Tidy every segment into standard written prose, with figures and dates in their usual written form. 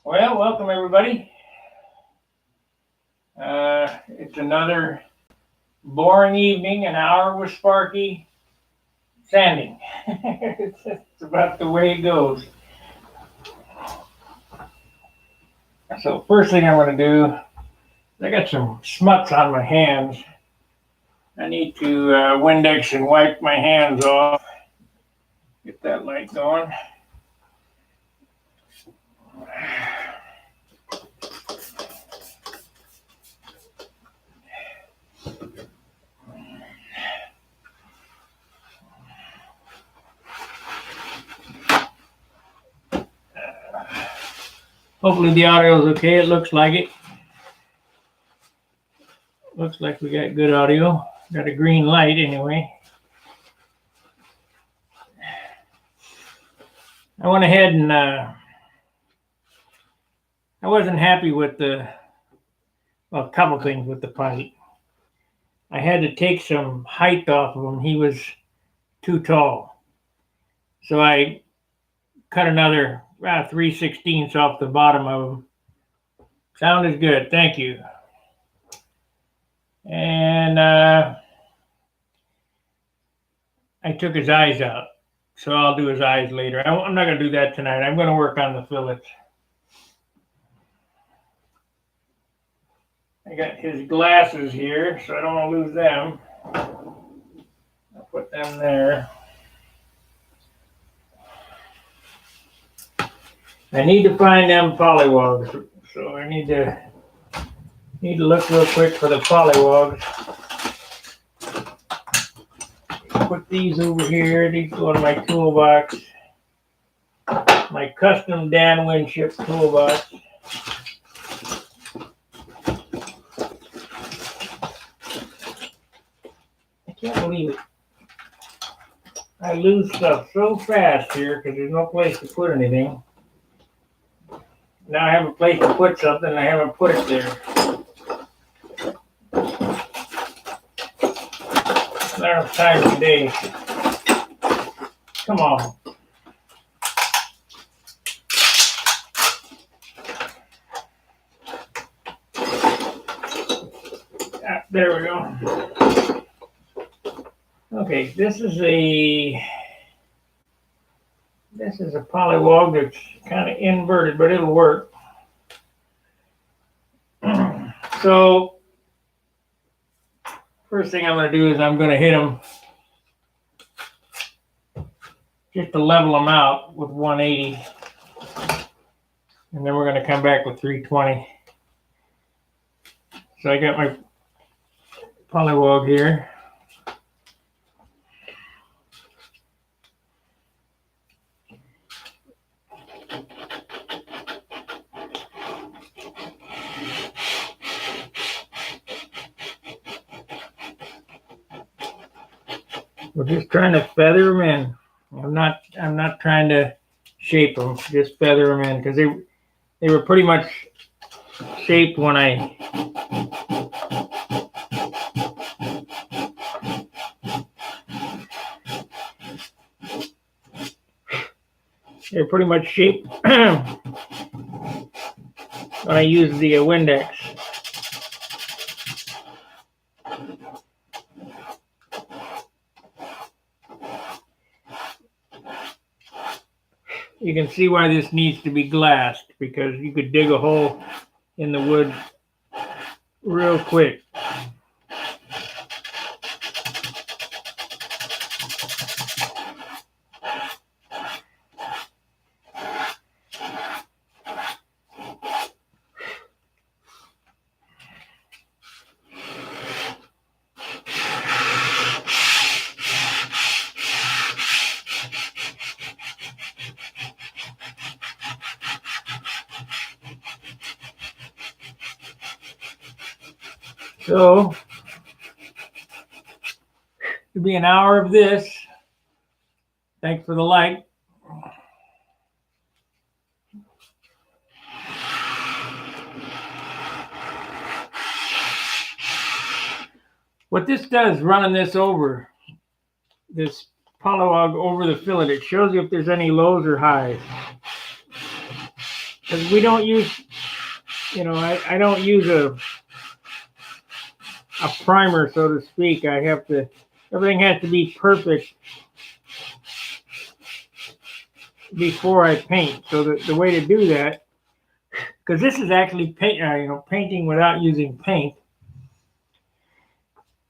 Well, welcome everybody. It's another boring evening, an hour with Sparky sanding. It's about the way it goes. So first thing I'm going to do, I got some smuts on my hands. I need to Windex and wipe my hands off. Get that light going. Hopefully the audio is okay. It looks like it. Looks like we got good audio. Got a green light anyway. I went ahead and I wasn't happy with a couple things with the pipe. I had to take some height off of him. He was too tall. So I cut another 3/16 off the bottom of him. Sounded good. Thank you. And I took his eyes out. So I'll do his eyes later. I'm not going to do that tonight. I'm going to work on the fillets. I got his glasses here, so I don't want to lose them. I'll put them there. I need to find them pollywogs, so I need to look real quick for the pollywogs. Put these over here. These go to my toolbox, my custom Dan Winship toolbox. I can't believe it. I lose stuff so fast here because there's no place to put anything. Now I have a place to put something, and I haven't put it there. Not enough time today. Come on. There we go. Okay, this is a polywog that's kind of inverted, but it'll work. So first thing I'm going to do is I'm going to hit them just to level them out with 180, and then we're going to come back with 320. So I got my polywog here. We're just trying to feather them in. I'm not trying to shape them. Just feather them in because they were pretty much shaped when I they're pretty much shaped when I use the Windex. You can see why this needs to be glassed, because you could dig a hole in the wood real quick. So it'll be an hour of this. Thanks for the like. What this does, running this polywog over the fillet, it shows you if there's any lows or highs. because we don't use, I don't use a primer, so to speak. Everything has to be perfect before I paint. So the way to do that, because this is actually painting without using paint.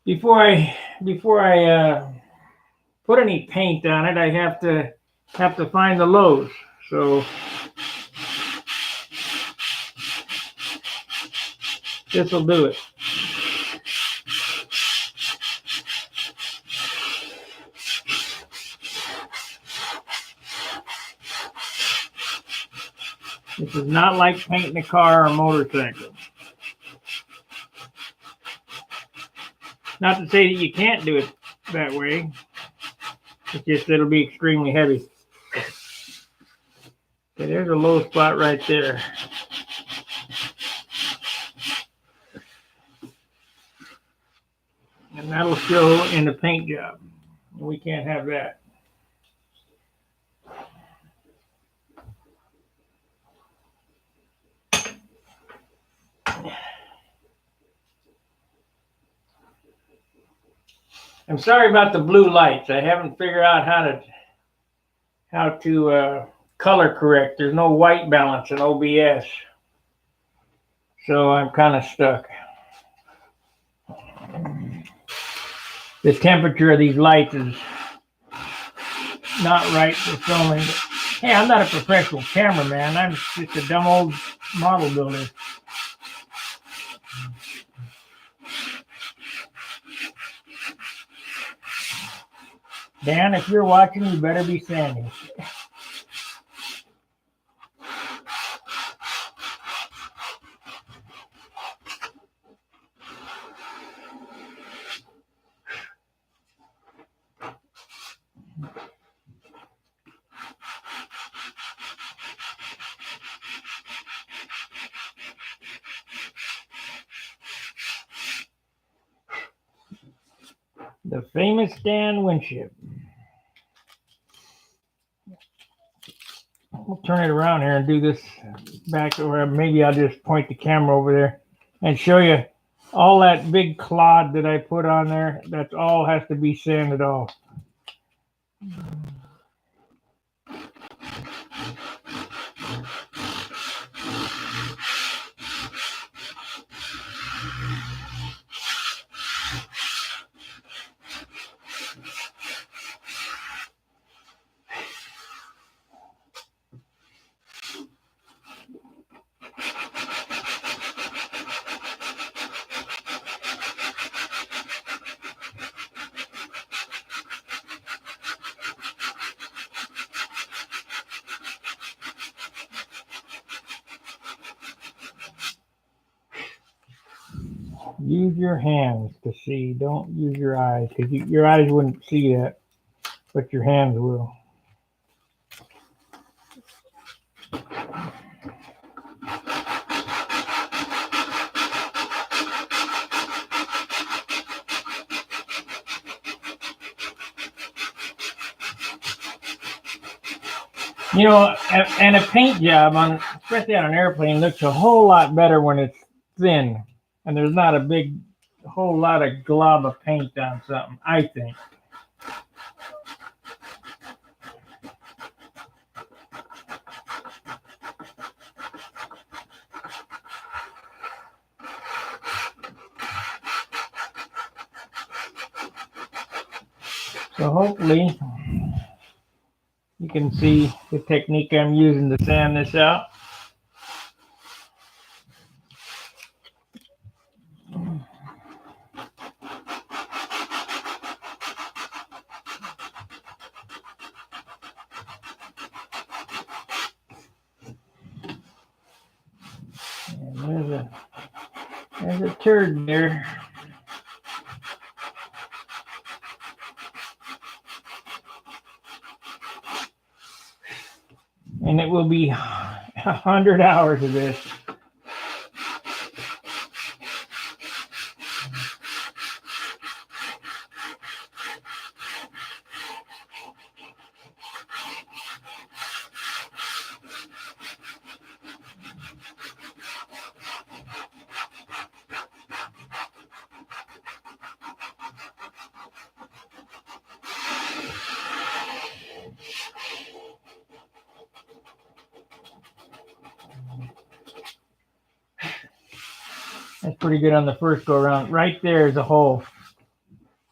Before I put any paint on it, I have to find the lows. So this will do it. This is not like painting a car or a motorcycle. Not to say that you can't do it that way. It's just it'll be extremely heavy. Okay, there's a low spot right there. And that'll show in the paint job. We can't have that. I'm sorry about the blue lights. I haven't figured out how to color correct. There's no white balance in OBS, so I'm kind of stuck. The temperature of these lights is not right for filming. Hey, I'm not a professional cameraman. I'm just a dumb old model builder. Dan, if you're watching, you better be sanding. The famous Dan Winship. We'll turn it around here and do this back, or maybe I'll just point the camera over there and show you all that big clod that I put on there. That's all has to be sanded off. Use your hands to see. Don't use your eyes, because your eyes wouldn't see that, but your hands will. And a paint job, especially on an airplane, looks a whole lot better when it's thin and there's not a whole lot of glob of paint on something, I think. So hopefully you can see the technique I'm using to sand this out. And there's a turd there. And it will be 100 hours of this. That's pretty good on the first go around. Right there is a hole.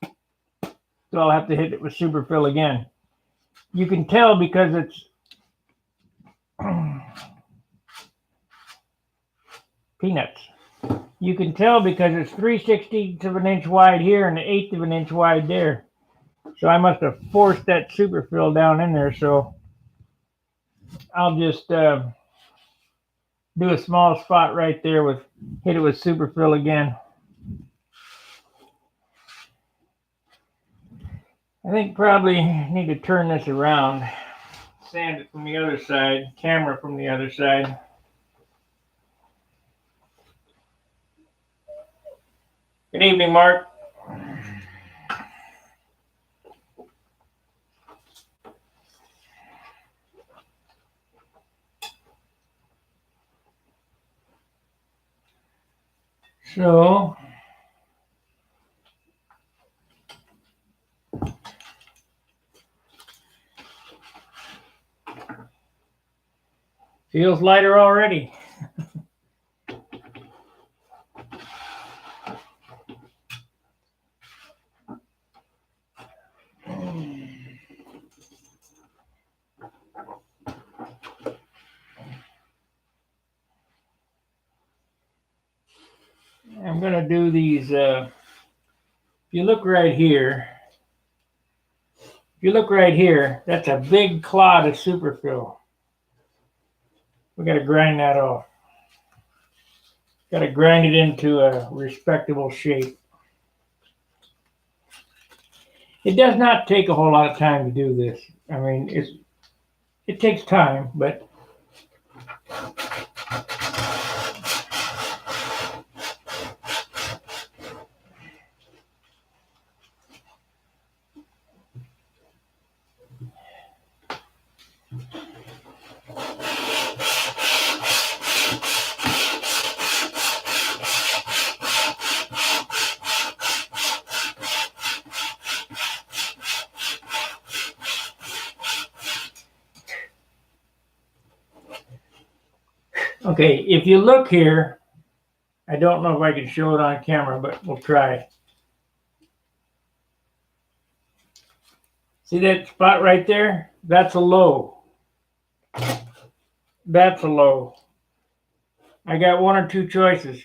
So I'll have to hit it with Super-fil again. You can tell because it's peanuts. You can tell because it's 3/16 of an inch wide here and an 1/8 of an inch wide there. So I must have forced that Super-fil down in there. So I'll just do a small spot right there with hit it with Super-fil again. I think probably need to turn this around, sand it from the other side, camera from the other side. Good evening, Mark. So feels lighter already. I'm going to do these, if you look right here, that's a big clod of Super-fil. We got to grind that off. Got to grind it into a respectable shape. It does not take a whole lot of time to do this. I mean, it takes time, but okay, if you look here, I don't know if I can show it on camera, but we'll try. See that spot right there? That's a low. That's a low. I got one or two choices,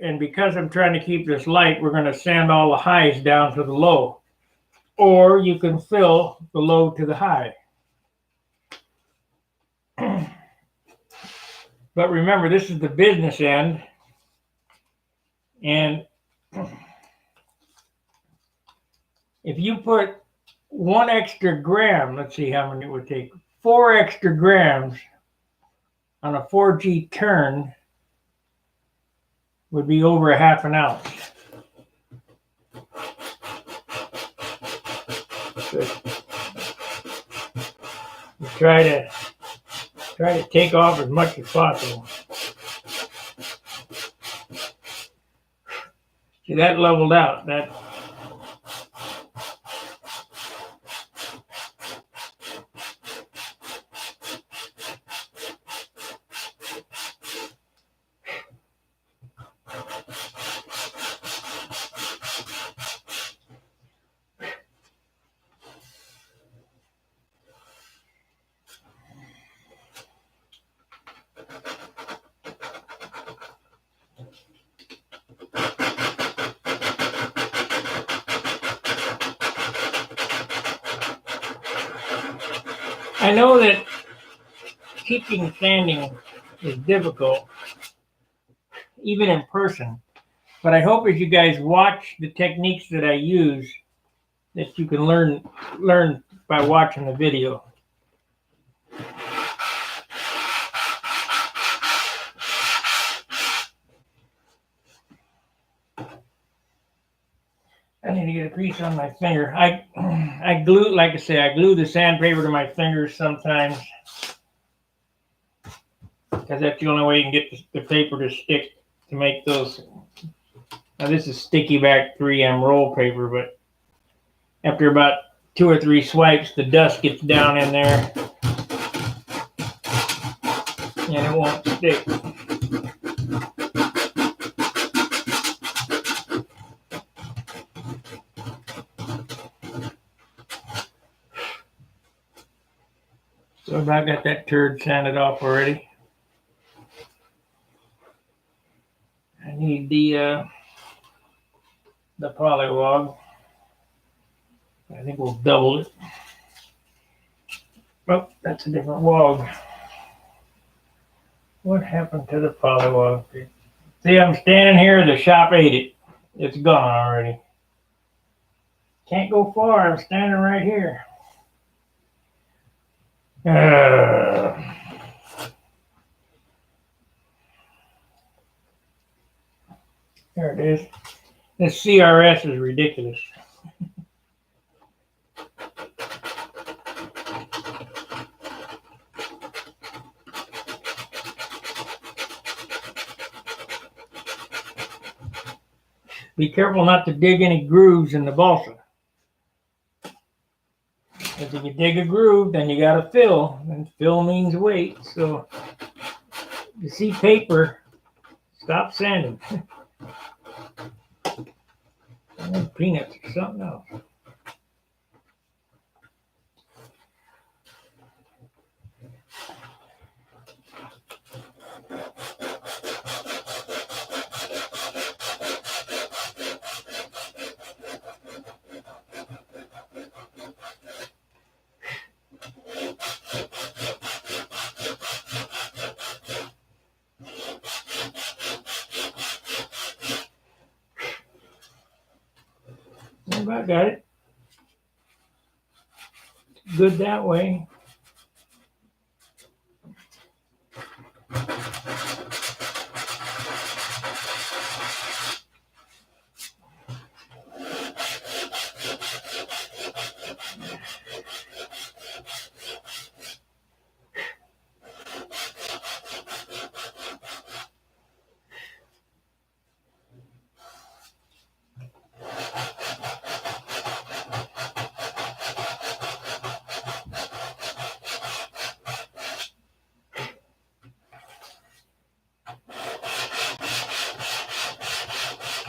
and because I'm trying to keep this light, we're going to sand all the highs down to the low. Or you can fill the low to the high. But remember, this is the business end. And if you put 1 extra gram, let's see how many it would take, 4 extra grams on a 4G turn would be over a half an ounce. So you try to take off as much as possible. See, that leveled out. That I know that keeping sanding is difficult, even in person, but I hope as you guys watch the techniques that I use, that you can learn by watching the video. I need to get a grease on my finger. I glue, like I say, I glue the sandpaper to my fingers sometimes because that's the only way you can get the paper to stick to make those. Now this is sticky back 3M roll paper, but after about 2 or 3 swipes, the dust gets down in there and it won't stick. So I got that turd sanded off already. I need the polywog. I think we'll double it. Oh, that's a different wog. What happened to the polywog? See, I'm standing here. The shop ate it. It's gone already. Can't go far. I'm standing right here. There it is. This CRS is ridiculous. Be careful not to dig any grooves in the balsa. If you dig a groove, then you got to fill, and fill means weight. So if you see paper, stop sanding. Peanuts or something else. I got it. Good that way.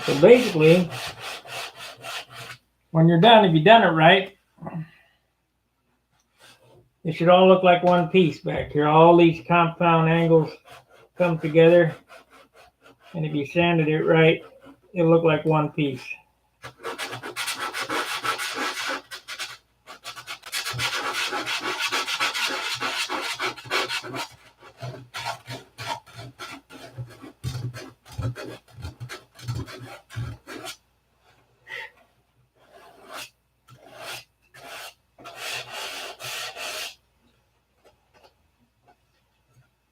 So basically, when you're done, if you've done it right, it should all look like one piece back here. All these compound angles come together, and if you sanded it right, it'll look like one piece.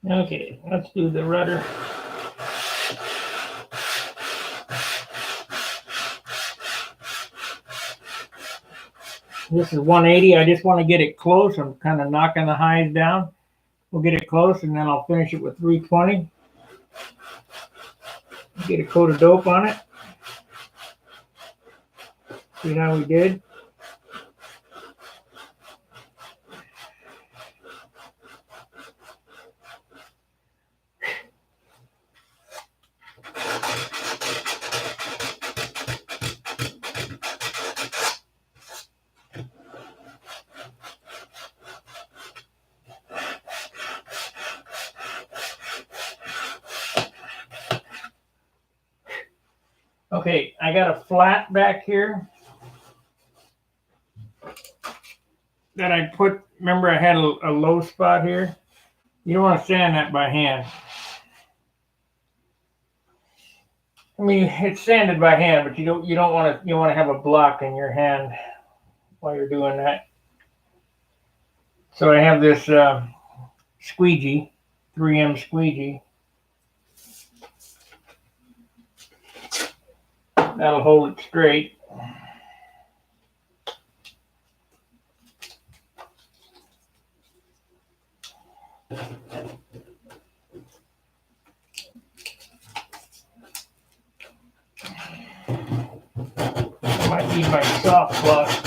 Okay, let's do the rudder. This is 180. I just want to get it close. I'm kind of knocking the highs down. We'll get it close, and then I'll finish it with 320. Get a coat of dope on it. See how we did? Okay, I got a flat back here that I put, remember I had a low spot here? You don't want to sand that by hand. I mean, it's sanded by hand, but you don't want to have a block in your hand while you're doing that. So I have this squeegee, 3M squeegee. That'll hold it straight. I might need my soft cloth.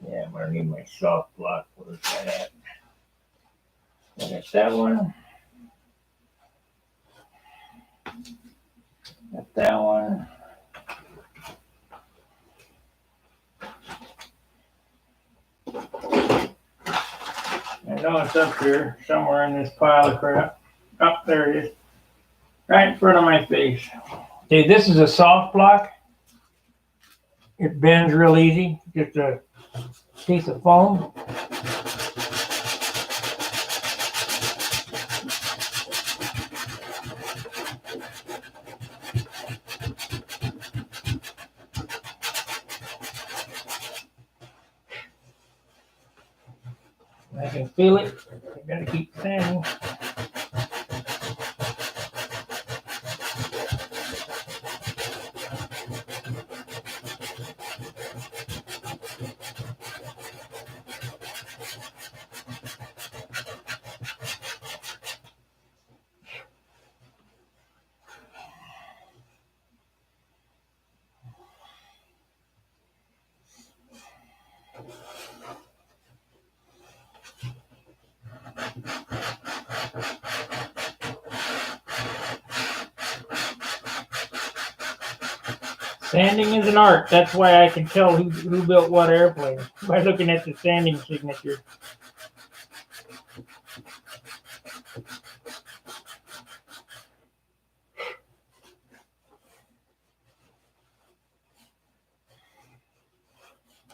Yeah, I'm gonna need my soft block. Where's that at? I got that one. that one. I know it's up here somewhere in this pile of crap. Oh, there it is. Right in front of my face. Okay, this is a soft block. It bends real easy. Just a piece of foam. I can feel it. I gotta keep sanding. Sanding is an art. That's why I can tell who built what airplane by looking at the sanding signature.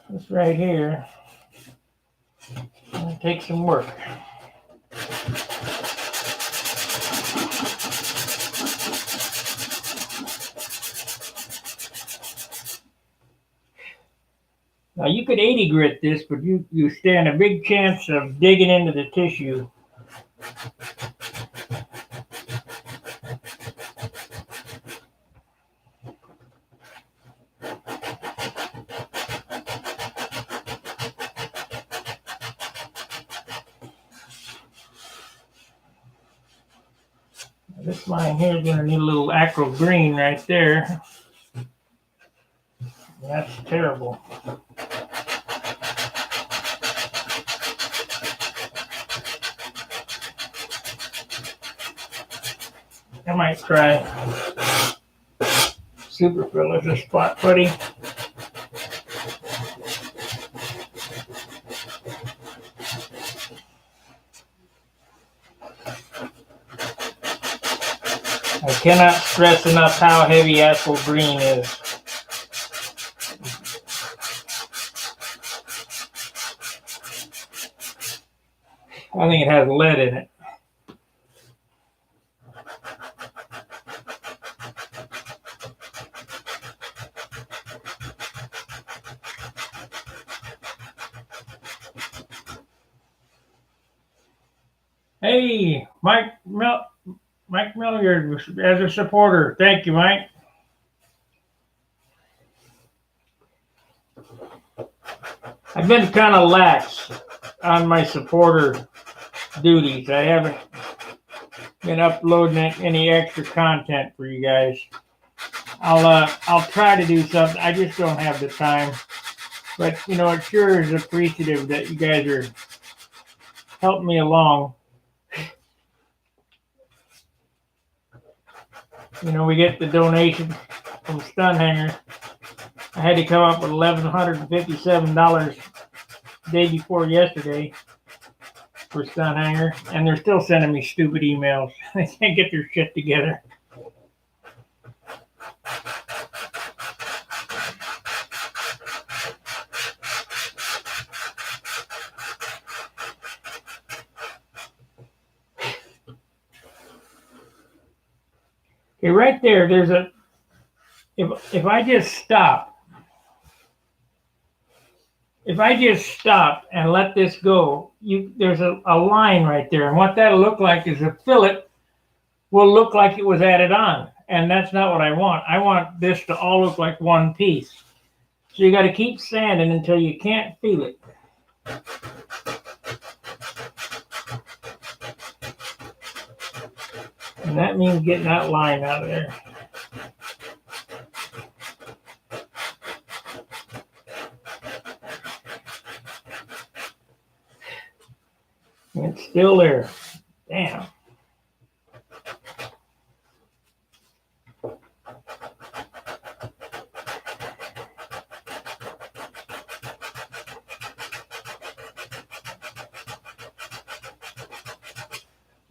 This right here will take some work. Now you could 80 grit this, but you stand a big chance of digging into the tissue. This line here is going to need a little acro green right there. That's terrible. I might try Super-fil as a spot putty. I cannot stress enough how heavy acro green is. I think it has lead in it. Hey, Mike Miller as a supporter. Thank you, Mike. I've been kind of lax on my supporter duties. I haven't been uploading any extra content for you guys. I'll try to do something. I just don't have the time. But you know, it sure is appreciative that you guys are helping me along. You know, we get the donation from Stunt Hanger. I had to come up with $1,157 the day before yesterday for Stunt Hanger, and they're still sending me stupid emails. They can't get their shit together. Okay, right there, there's a, if I just stop and let this go, there's a line right there. And what that'll look like is a fillet will look like it was added on. And that's not what I want. I want this to all look like one piece. So you got to keep sanding until you can't feel it. And that means getting that line out of there. It's still there. Damn.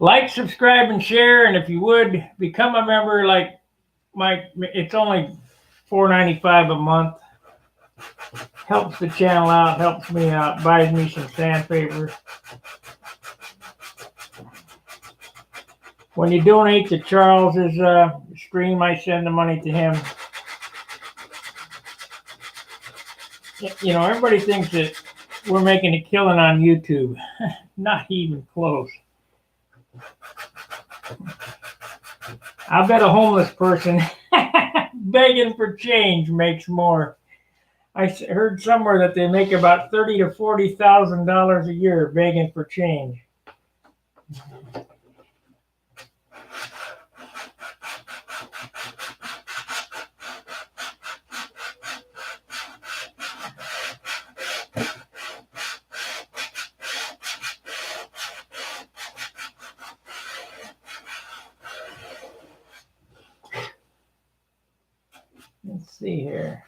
Like, subscribe, and share. And if you would become a member, like it's only $4.95 a month. Helps the channel out, helps me out, buys me some sandpaper. When you donate to Charles's stream, I send the money to him. You know, everybody thinks that we're making a killing on YouTube. Not even close. I bet a homeless person begging for change makes more. I heard somewhere that they make about $30,000 to $40,000 a year begging for change. Let's see here.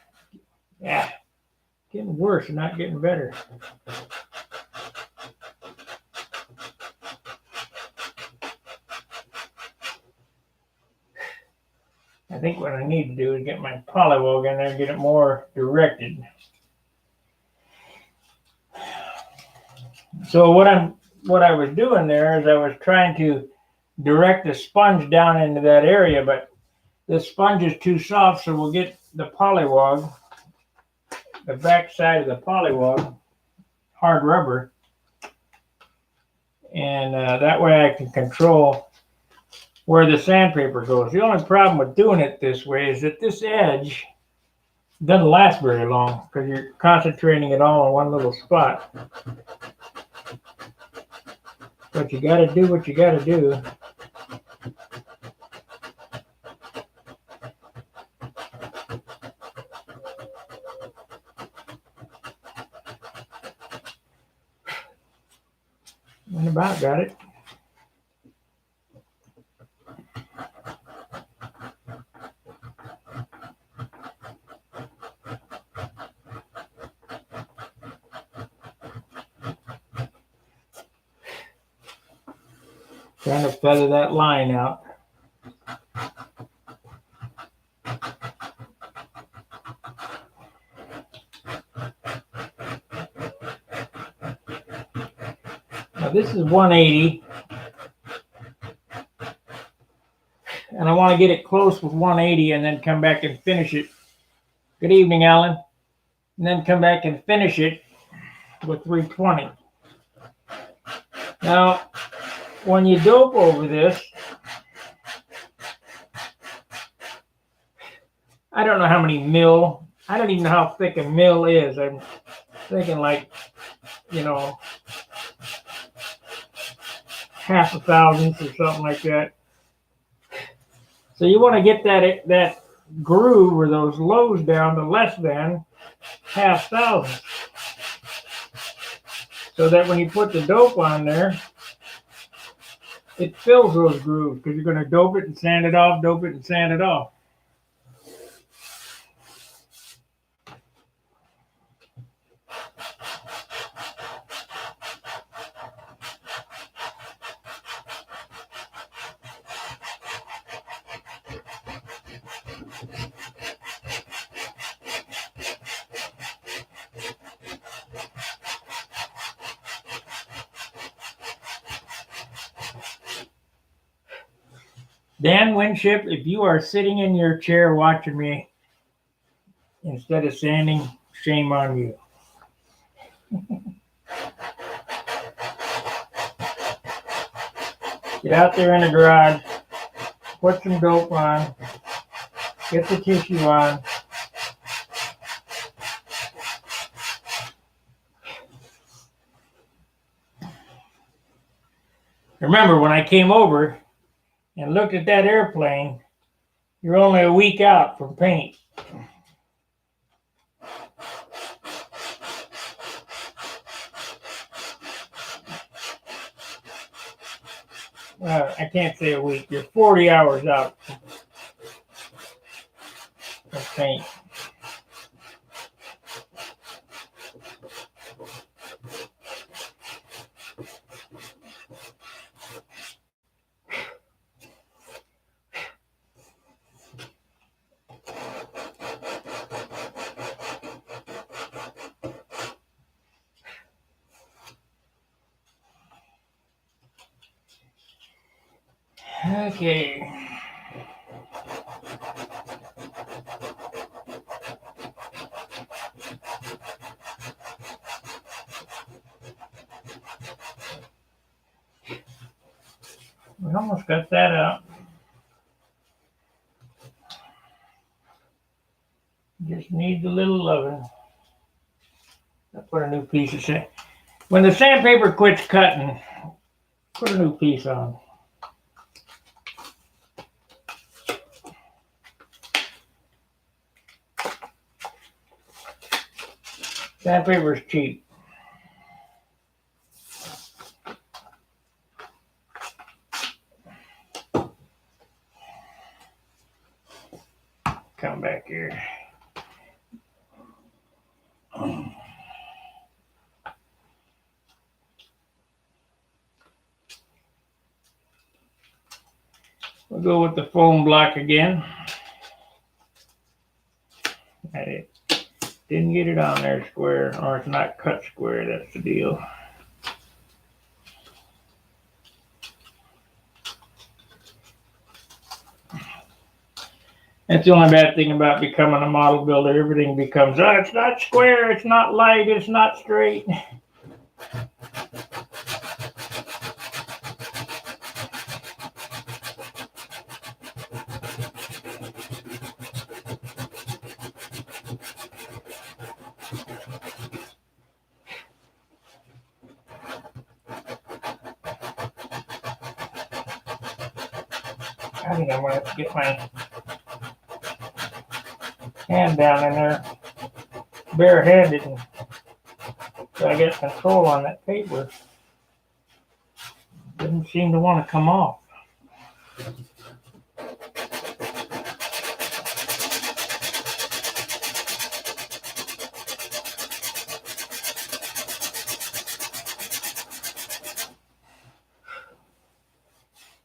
Yeah, getting worse, not getting better. I think what I need to do is get my polywog in there and get it more directed. So what I was doing there is I was trying to direct the sponge down into that area, but the sponge is too soft, so we'll get the polywog, the back side of the polywog, hard rubber, and that way I can control where the sandpaper goes. The only problem with doing it this way is that this edge doesn't last very long because you're concentrating it all in one little spot. But you got to do what you got to do. And about got it. Trying to feather that line out. Now this is 180. And I want to get it close with 180 and then come back and finish it. Good evening, Alan. And then come back and finish it with 320. Now, when you dope over this, I don't know how many mil. I don't even know how thick a mil is. I'm thinking like, you know, half a thousandth or something like that. So you want to get that groove or those lows down to less than half thousandth, so that when you put the dope on there, it fills those grooves because you're going to dope it and sand it off, dope it and sand it off. Dan Winship, if you are sitting in your chair watching me instead of sanding, shame on you. Get out there in the garage, put some dope on, get the tissue on. Remember, when I came over and looked at that airplane, you're only a week out from paint. I can't say a week. You're 40 hours out of paint. Okay. We almost got that out. Just needs a little loving. I'll put a new piece of sand. When the sandpaper quits cutting, put a new piece on. Sandpaper's cheap. Come back here. We'll go with the foam block again. That it. Didn't get it on there square, or it's not cut square, that's the deal. That's the only bad thing about becoming a model builder. Everything becomes, oh, it's not square, it's not light, it's not straight. I think I'm going to have to get my hand down in there barehanded and so I get control on that paper. Doesn't seem to want to come off.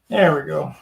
There we go.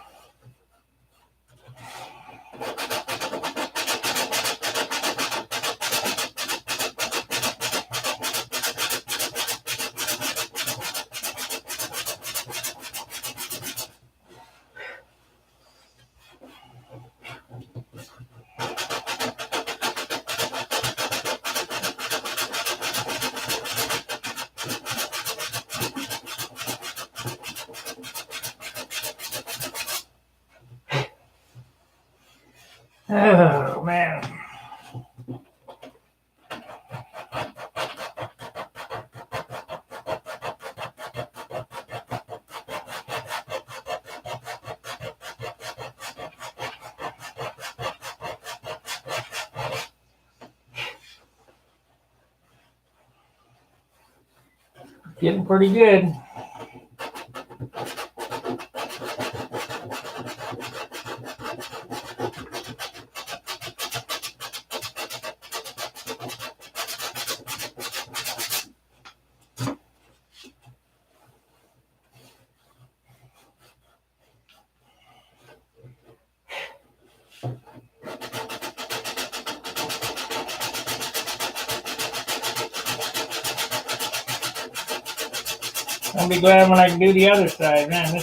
Oh, man. Getting pretty good. I'll be glad when I can do the other side. Man,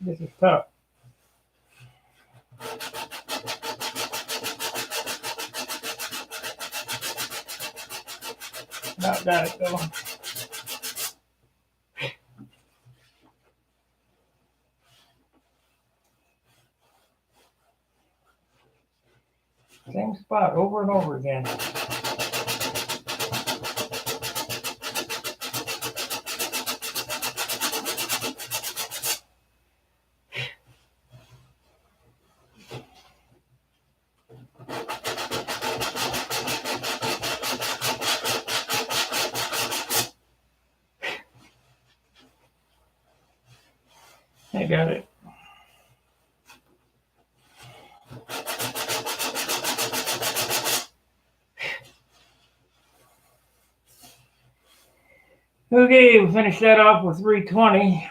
this is tough. About got it though. Same spot over and over again. I got it. Okay, we finished that off with 320.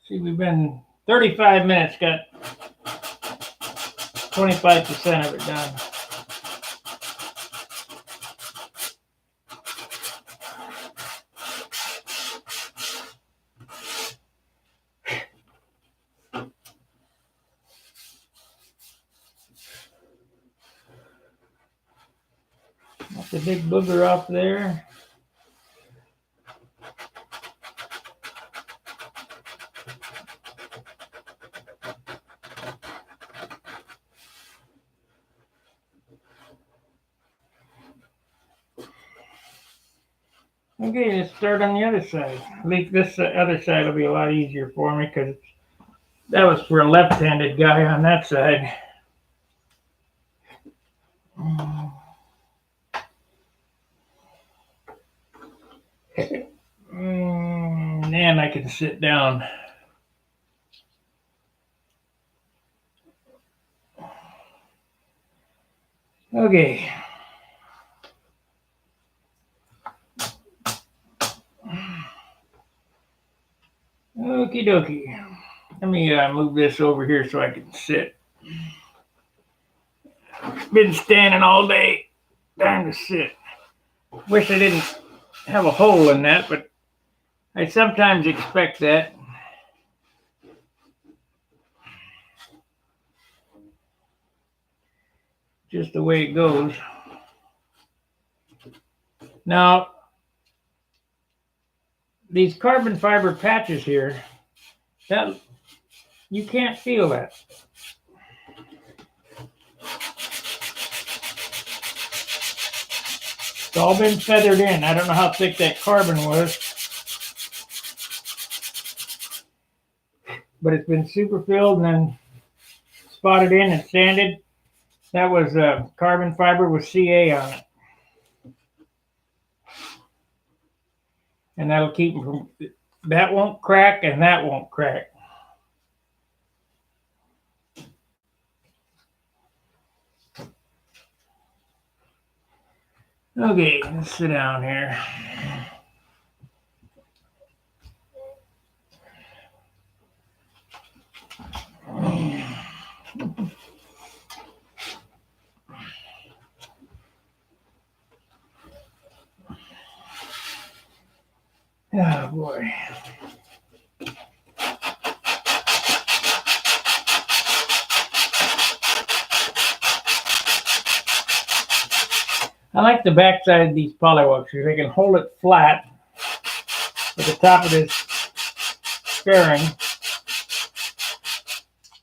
See, we've been 35 minutes, got 25% of it done. the big booger off there. Okay, let's start on the other side. At least this other side will be a lot easier for me because that was for a left-handed guy on that side. And I can sit down. Okay. Okie dokie. Let me move this over here so I can sit. Been standing all day. Time to sit. Wish I didn't have a hole in that, but I sometimes expect that. Just the way it goes. Now, these carbon fiber patches here, that you can't feel that. It's all been feathered in. I don't know how thick that carbon was, but it's been super filled and then spotted in and sanded. That was carbon fiber with CA on it. And that'll keep them from, that won't crack and that won't crack. Okay, let's sit down here. Oh boy. I like the backside of these polywalks because they can hold it flat at the top of this fairing,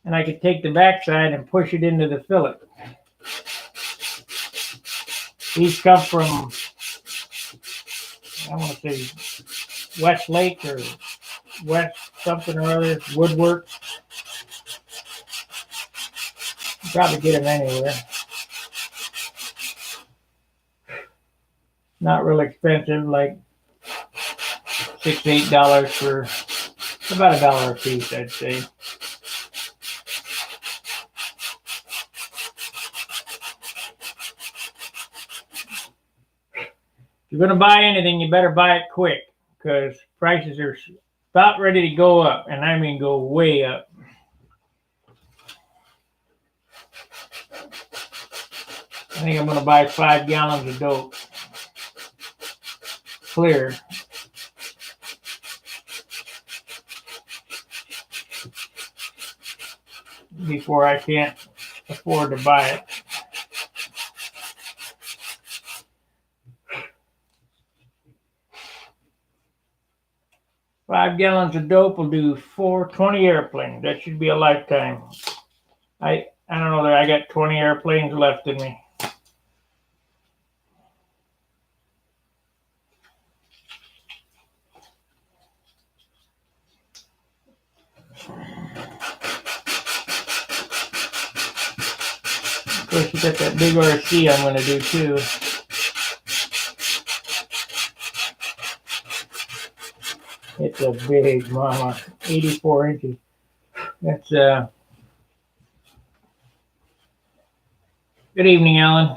and I could take the backside and push it into the fillet. These come from, I want to say, West Lake or West something or other, Woodwork. You probably get them anywhere. Not real expensive, like $6 to $8 for about $1 a piece, I'd say. If you're going to buy anything, you better buy it quick because prices are about ready to go up, and I mean go way up. I think I'm going to buy 5 gallons of dope. Clear. Before I can't afford to buy it. Five gallons of dope will do 20 airplanes. That should be a lifetime. I don't know that I got 20 airplanes left in me. Of course, you got that big RC I'm going to do too. It's a big mama, 84 inches. That's good evening, Alan.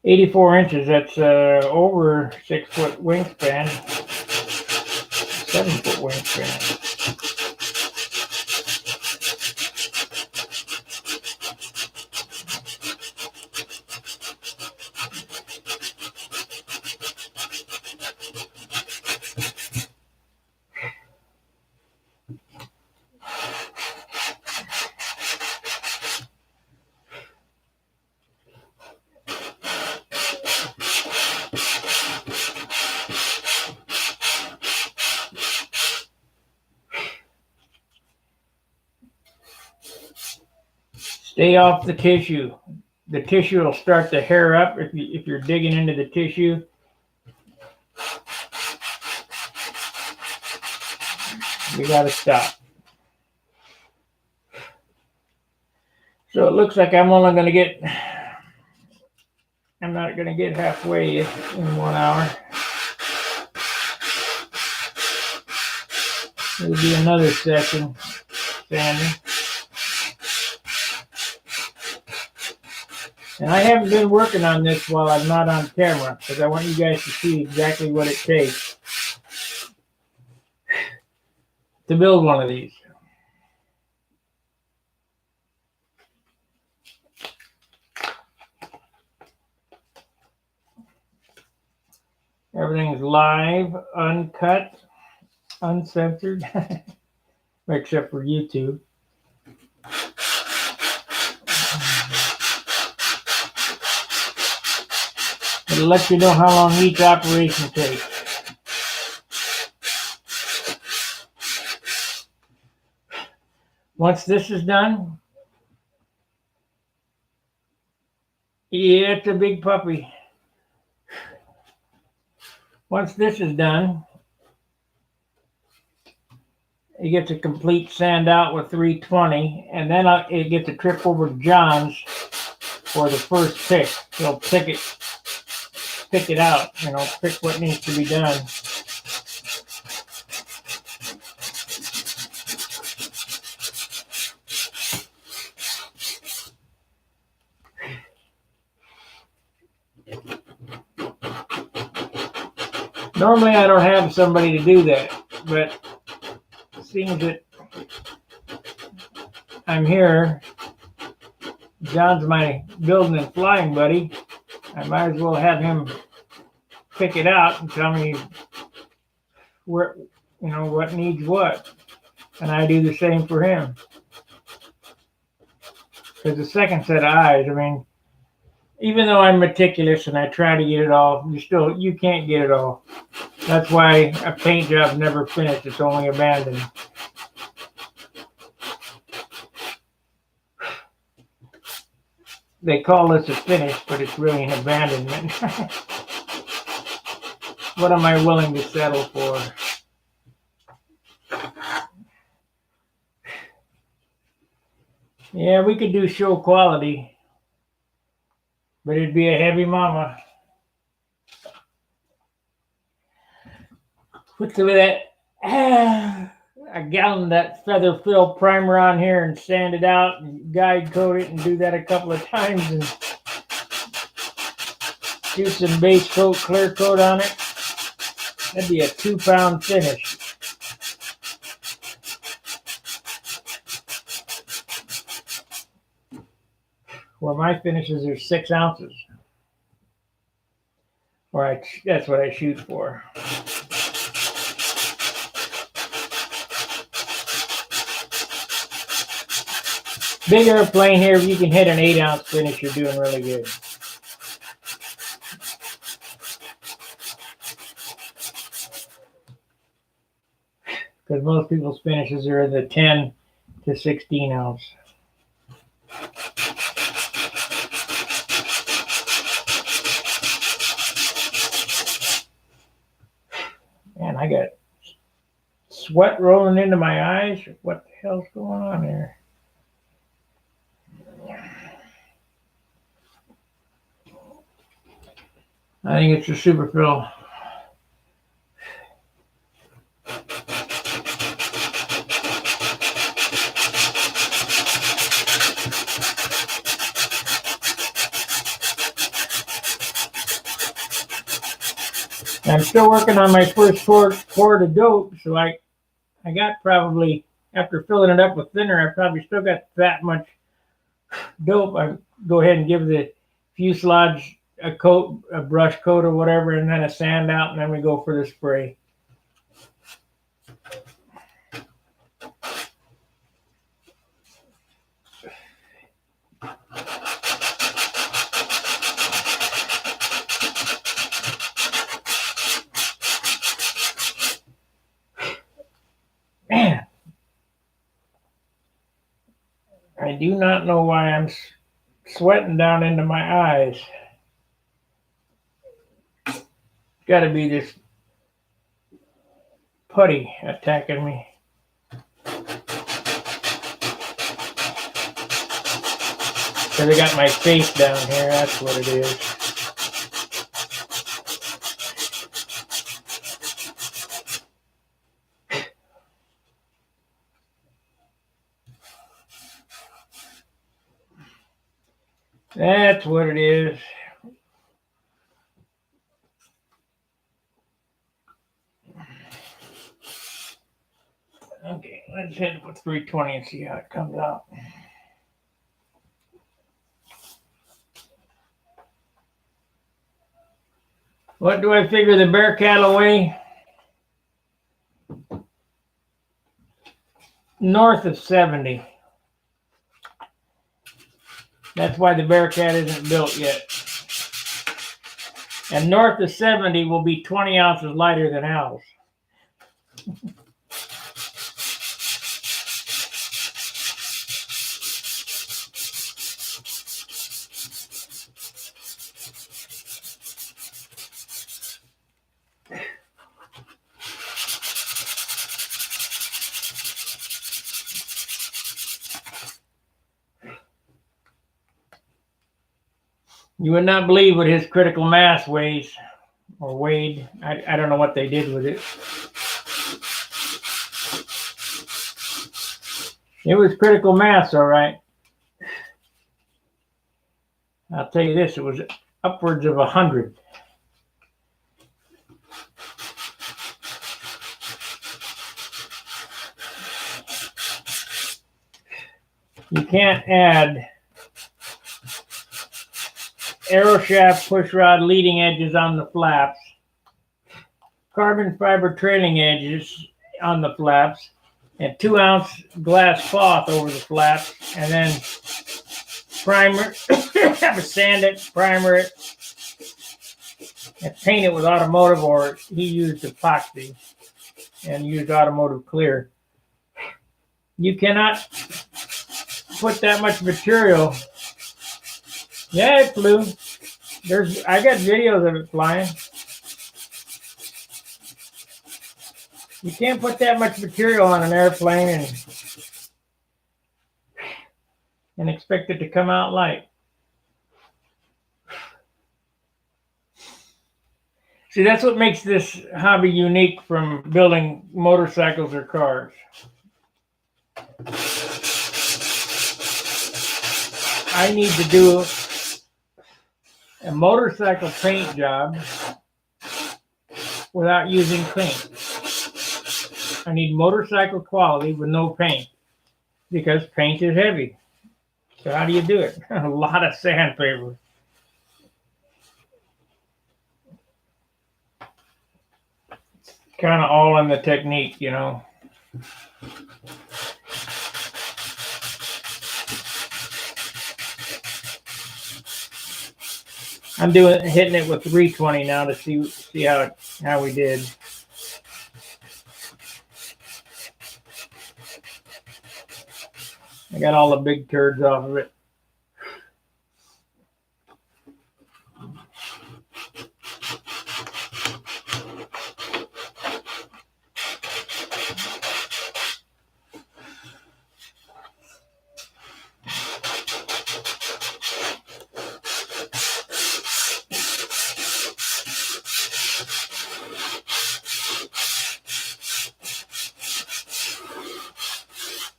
84 inches. That's over 6 foot wingspan, 7 foot wingspan. Stay off the tissue. The tissue will start to hair up if you're digging into the tissue. You got to stop. So it looks like I'm not going to get halfway in 1 hour. There'll be another session sanding. And I haven't been working on this while I'm not on camera because I want you guys to see exactly what it takes to build one of these. Everything's live, uncut, uncensored, except for YouTube. It'll let you know how long each operation takes. Once this is done, yeah, it's a big puppy. Once this is done, it gets a complete sand out with 320, and then it gets a trip over to John's for the first pick. He'll pick it out, pick what needs to be done. Normally I don't have somebody to do that, but seeing that I'm here, John's my building and flying buddy, I might as well have him pick it out and tell me where, what needs what. And I do the same for him. Because the second set of eyes, even though I'm meticulous and I try to get it all, you can't get it all. That's why a paint job's never finished, it's only abandoned. They call this a finish, but it's really an abandonment. What am I willing to settle for? Yeah, we could do show quality, but it'd be a heavy mama. Put some of that, a gallon of that feather fill primer on here and sand it out and guide coat it and do that a couple of times and do some base coat, clear coat on it. That'd be a 2-pound finish. Where my finishes are 6 ounces. That's what I shoot for. Big airplane here, if you can hit an 8-ounce finish, you're doing really good. Because most people's finishes are in the 10 to 16 ounce. Man, I got sweat rolling into my eyes. What the hell's going on there? I think it's the Super-fil. I'm still working on my first quart of dope, so I got probably, after filling it up with thinner, I probably still got that much dope. I go ahead and give the fuselage a brush coat or whatever, and then a sand out, and then we go for the spray. Man. I do not know why I'm sweating down into my eyes. Got to be this putty attacking me. Because I got my face down here, that's what it is. That's what it is. Okay, let's hit it with 320 and see how it comes out. What do I figure the Bearcat will weigh? North of 70. That's why the Bearcat isn't built yet. And north of 70 will be 20 ounces lighter than ours. You would not believe what his critical mass weighs, or weighed. I don't know what they did with it. It was critical mass, all right. I'll tell you this, it was upwards of 100. You can't add arrow shaft pushrod leading edges on the flaps, carbon fiber trailing edges on the flaps, and 2-ounce glass cloth over the flaps, and then primer, sand it, primer it, and paint it with automotive, or he used epoxy and used automotive clear. You cannot put that much material. Yeah, it flew. I got videos of it flying. You can't put that much material on an airplane and expect it to come out light. See, that's what makes this hobby unique from building motorcycles or cars. I need to do a motorcycle paint job without using paint. I need motorcycle quality with no paint, because paint is heavy. So how do you do it? A lot of sandpaper. Kind of all in the technique, you know. I'm hitting it with 320 now to see how we did. I got all the big turds off of it.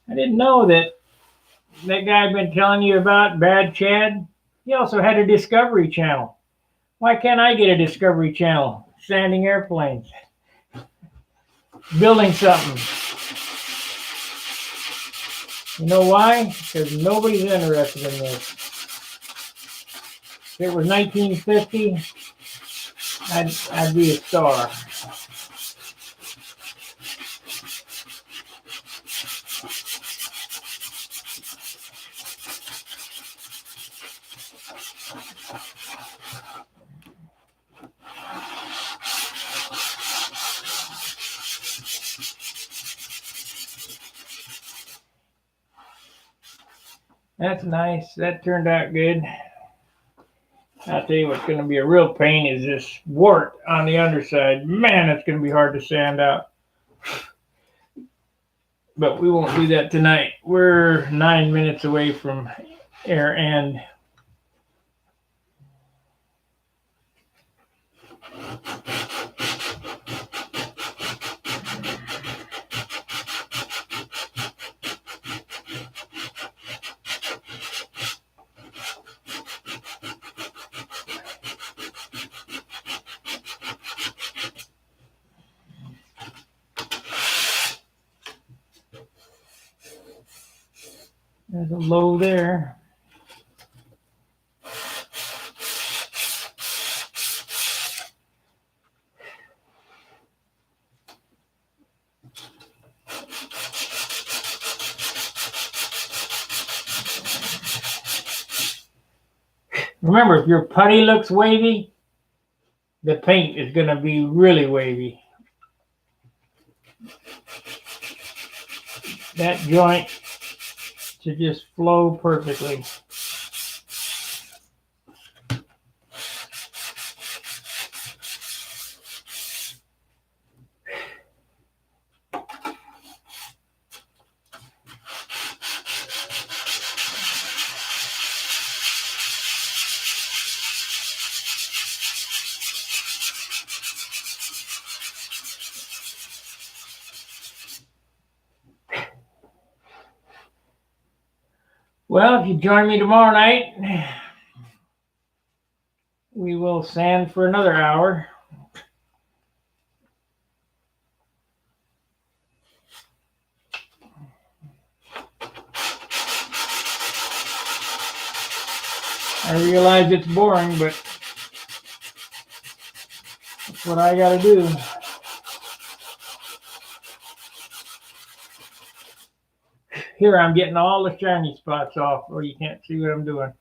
I didn't know that guy I've been telling you about, Bad Chad, he also had a Discovery Channel. Why can't I get a Discovery Channel? Sanding airplanes. Building something. You know why? Because nobody's interested in this. If it was 1950, I'd be a star. That's nice. That turned out good. I'll tell you what's going to be a real pain is this wart on the underside. Man, it's going to be hard to sand out. But we won't do that tonight. We're 9 minutes away from air end. There's a low there. Remember, if your putty looks wavy, the paint is going to be really wavy. That joint should just flow perfectly. Well, if you join me tomorrow night, we will sand for another hour. I realize it's boring, but that's what I got to do. Here, I'm getting all the shiny spots off, or you can't see what I'm doing.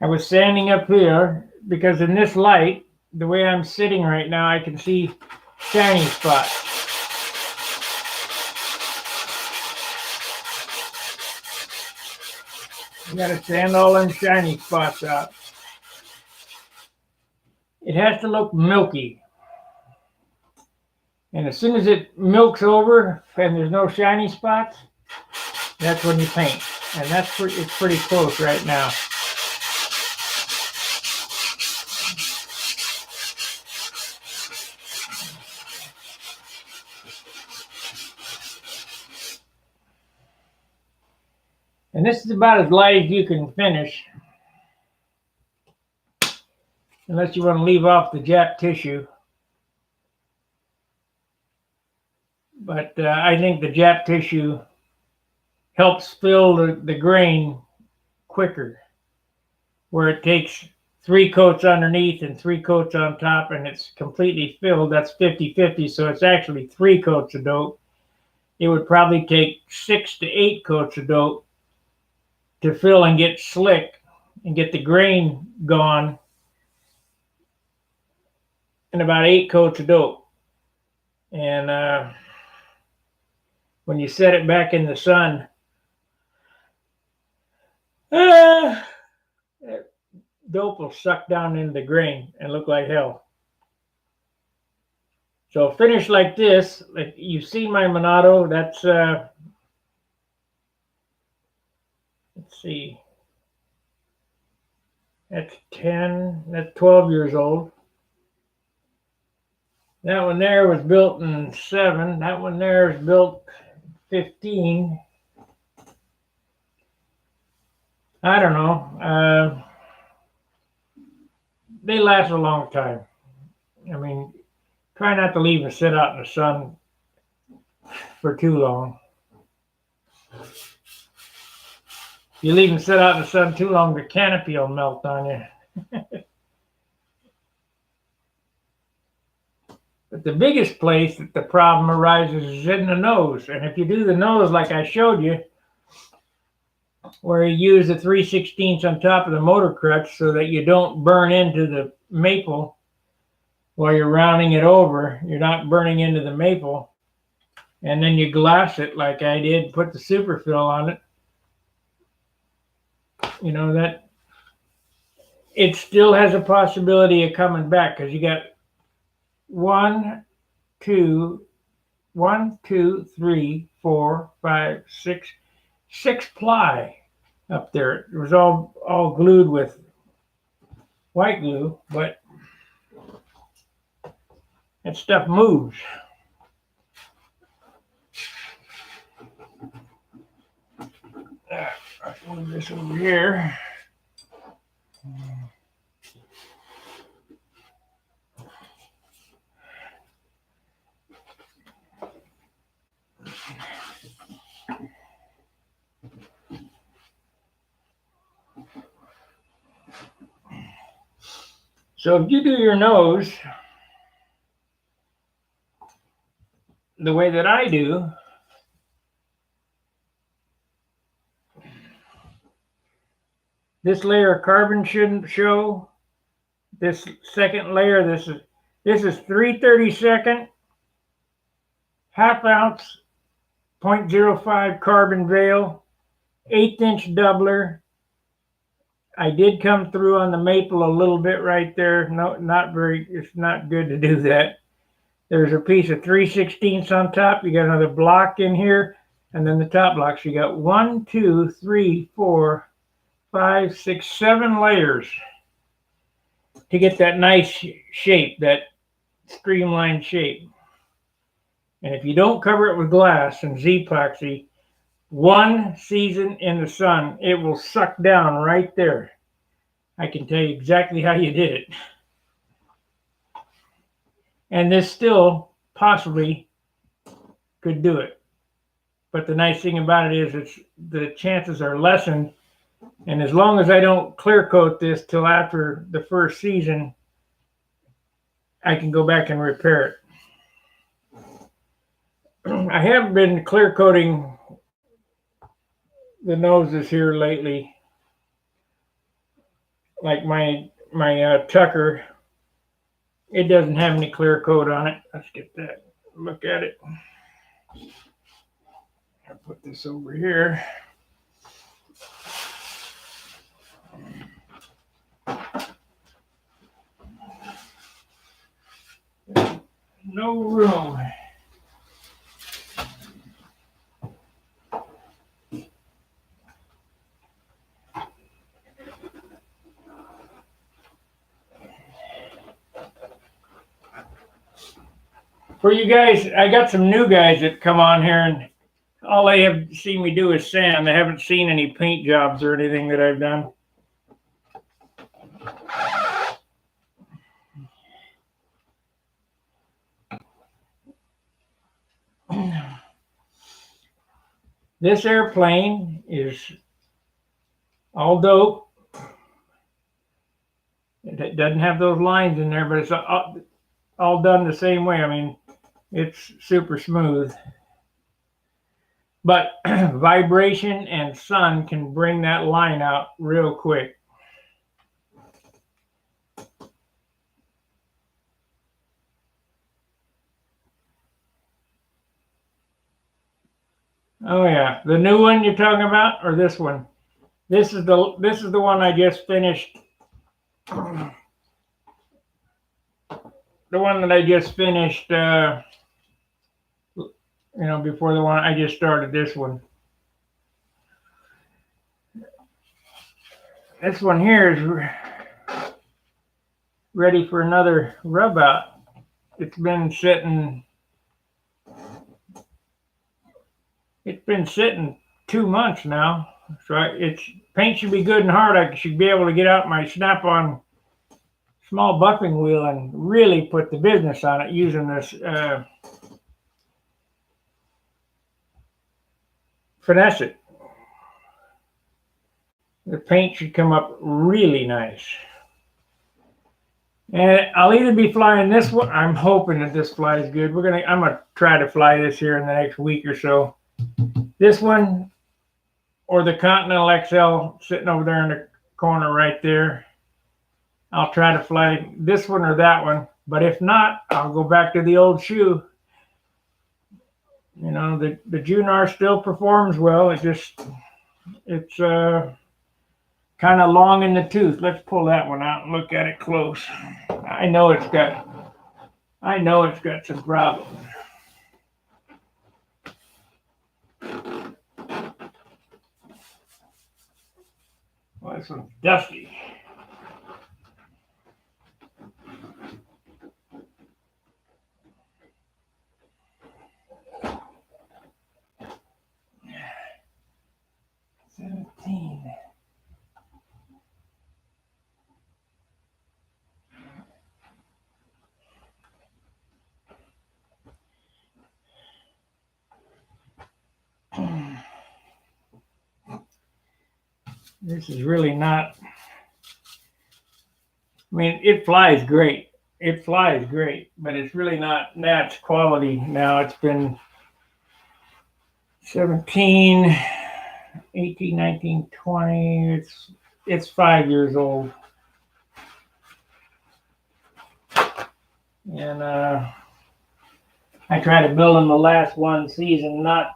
I was sanding up here because in this light, the way I'm sitting right now, I can see shiny spots. You got to sand all them shiny spots out. It has to look milky. And as soon as it milks over and there's no shiny spots, that's when you paint. And it's pretty close right now. And this is about as light as you can finish, unless you want to leave off the Jap tissue. But I think the Jap tissue helps fill the grain quicker, where it takes 3 coats underneath and 3 coats on top, and it's completely filled. That's 50-50, so it's actually 3 coats of dope. It would probably take 6 to 8 coats of dope to fill and get slick and get the grain gone in about 8 coats of dope. And when you set it back in the sun, that dope will suck down into the grain and look like hell. So finish like this, like you see my Monado, that's let's see, that's 10, that's 12 years old. That one there was built in 7. That one there is built 15. I don't know. They last a long time. I mean, try not to leave them sit out in the sun for too long. If you leave them sit out in the sun too long, the canopy will melt on you. But the biggest place that the problem arises is in the nose. And if you do the nose like I showed you, where you use the 3/16 on top of the motor crutch so that you don't burn into the maple while you're rounding it over, you're not burning into the maple. and then you glass it like I did, put the Super-fil on it. You know, that it still has a possibility of coming back because you got one, two, 3, 4, 5, 6, 6 ply up there. It was all glued with white glue, but that stuff moves. I'll move this over here. So if you do your nose the way that I do, this layer of carbon shouldn't show. This second layer, this is 3/32 half ounce 0.05 carbon veil, 1/8 doubler. I did come through on the maple a little bit right there. No, not very. It's not good to do that. There's a piece of 3/16 on top. You got another block in here, and then the top block. So you got 1, 2, 3, 4, 5, 6, 7 layers to get that nice shape, that streamlined shape. And if you don't cover it with glass and Z-epoxy, one season in the sun, it will suck down right there. I can tell you exactly how you did it. And this still possibly could do it. But the nice thing about it is the chances are lessened. And as long as I don't clear coat this till after the first season, I can go back and repair it. I haven't been clear coating the noses here lately. Like my Tucker, it doesn't have any clear coat on it. Let's get that, look at it. I'll put this over here. No room. For you guys, I got some new guys that come on here, and all they have seen me do is sand. They haven't seen any paint jobs or anything that I've done. This airplane is all dope. It doesn't have those lines in there, but it's all done the same way. I mean, it's super smooth. But vibration and sun can bring that line out real quick. Oh yeah, the new one you're talking about, or this one? This is the one I just finished. The one that I just finished. You know, before the one I just started. This one. This one here is ready for another rub out. It's been sitting. It's been sitting 2 months now, so paint should be good and hard. I should be able to get out my Snap-on small buffing wheel and really put the business on it using this finesse it. The paint should come up really nice. And I'll either be flying this one. I'm hoping that this flies good. I'm gonna try to fly this here in the next week or so. This one or the Continental XL sitting over there in the corner right there. I'll try to fly this one or that one. But if not, I'll go back to the old shoe. You know, the Junar still performs well. It's kind of long in the tooth. Let's pull that one out and look at it close. I know it's got some problems. Well, this one's dusty. This is really not. I mean, it flies great. It flies great, but it's really not match quality now. It's been 17, 18, 19, 20. It's 5 years old. And I tried to build them the last one season, not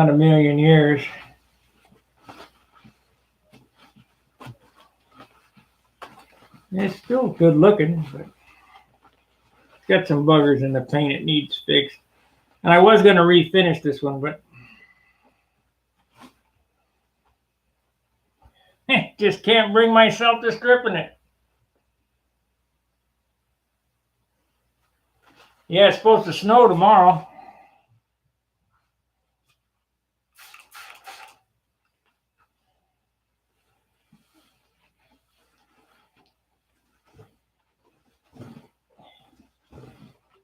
a million years. It's still good looking, but it's got some buggers in the paint. It needs fixed. And I was going to refinish this one, but just can't bring myself to stripping it. Yeah, it's supposed to snow tomorrow.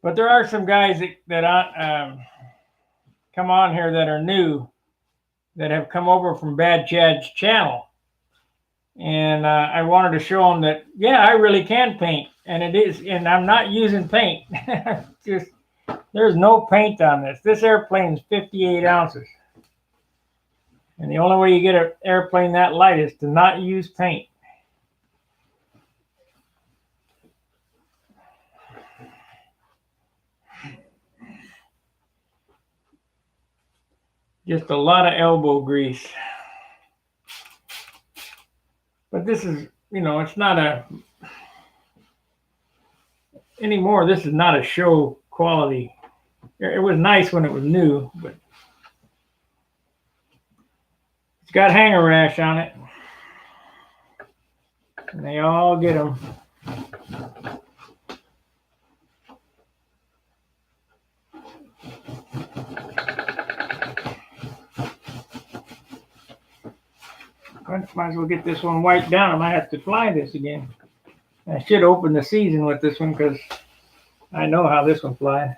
But there are some guys that come on here that are new, that have come over from Bad Chad's channel. And I wanted to show them that, yeah, I really can paint. And it is, and I'm not using paint. Just, there's no paint on this. This airplane's 58 ounces. And the only way you get an airplane that light is to not use paint. Just a lot of elbow grease. But this is, you know, it's not anymore, this is not a show quality. It was nice when it was new, but it's got hanger rash on it. And they all get them. Might as well get this one wiped down. I might have to fly this again. I should open the season with this one because I know how this one flies.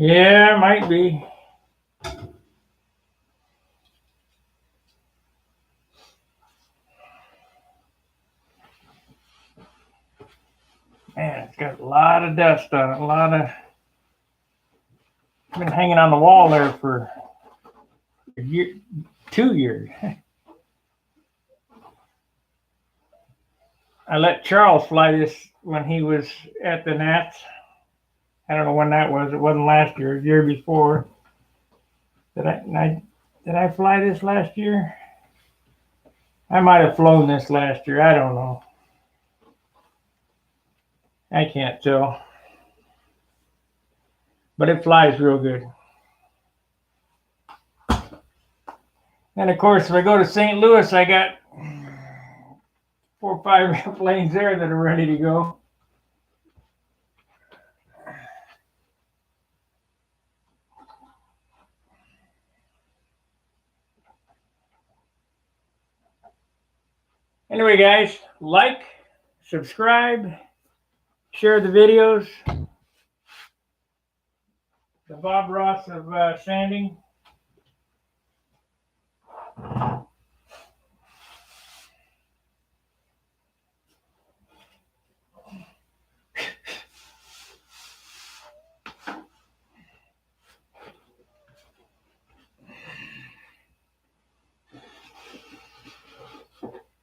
Yeah, might be. Man, it's got a lot of dust on it. A lot of. It's been hanging on the wall there for a year, 2 years. I let Charles fly this when he was at the Nats. I don't know when that was. It wasn't last year. The year before. Did I fly this last year? I might have flown this last year. I don't know. I can't tell. But it flies real good. And of course, if I go to St. Louis, I got 4 or 5 airplanes there that are ready to go. Anyway, guys, like, subscribe, share the videos. The Bob Ross of sanding.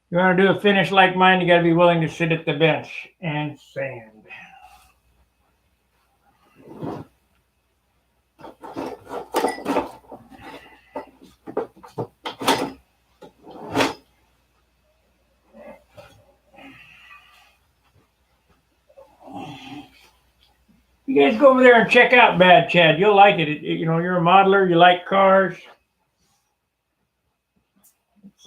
You want to do a finish like mine, you got to be willing to sit at the bench and sand. You guys go over there and check out Bad Chad. You'll like it. You know, you're a modeler. You like cars. It's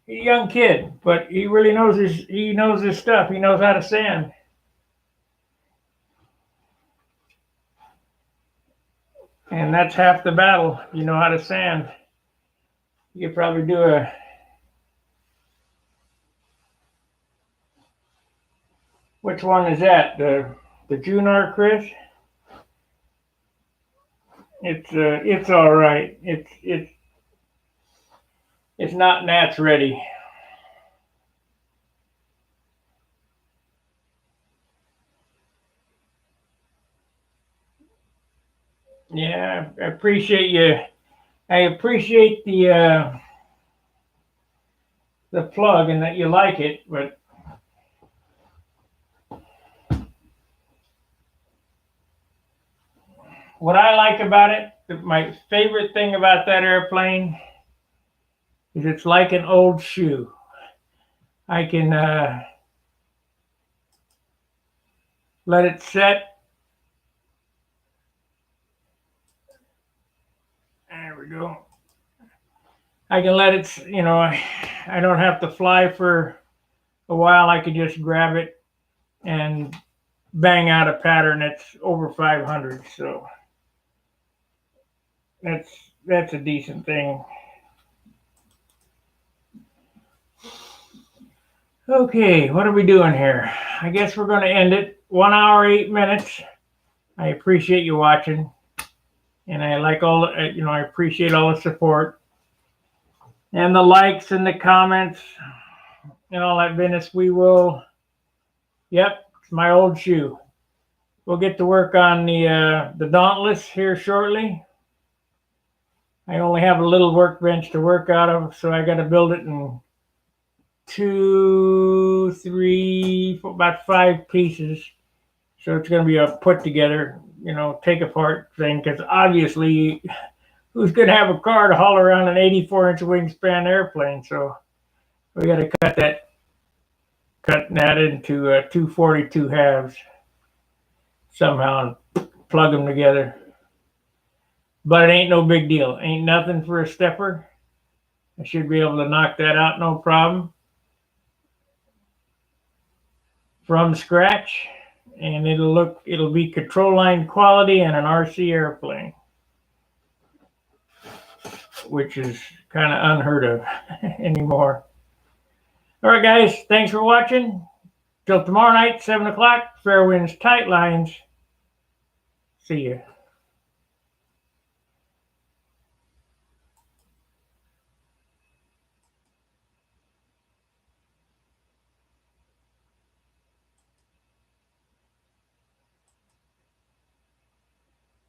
he's a young kid, but he really knows his stuff. He knows how to sand. And that's half the battle. You know how to sand. You could probably do a which one is that? The Junar, Chris? It's all right. It's not Nats ready. Yeah, I appreciate you. I appreciate the plug and that you like it, but what I like about it, my favorite thing about that airplane is it's like an old shoe. I can let it set. There we go. I can let it, you know, I don't have to fly for a while. I can just grab it and bang out a pattern that's over 500. So that's a decent thing. Okay, what are we doing here? I guess we're going to end it. 1 hour, 8 minutes. I appreciate you watching, and I like all, you know, I appreciate all the support and the likes and the comments and all that business. We will. Yep, it's my old shoe. We'll get to work on the Dauntless here shortly. I only have a little workbench to work out of, so I got to build it in 2, 3, about 5 pieces. So it's going to be a put together, you know, take apart thing, because obviously who's going to have a car to haul around an 84-inch wingspan airplane? So we got to cut that into 242 halves somehow and plug them together. But it ain't no big deal. Ain't nothing for a stepper. I should be able to knock that out no problem from scratch. And it'll be control line quality and an RC airplane, which is kind of unheard of anymore. All right, guys, thanks for watching. Till tomorrow night, 7 o'clock, fair winds, tight lines. See ya.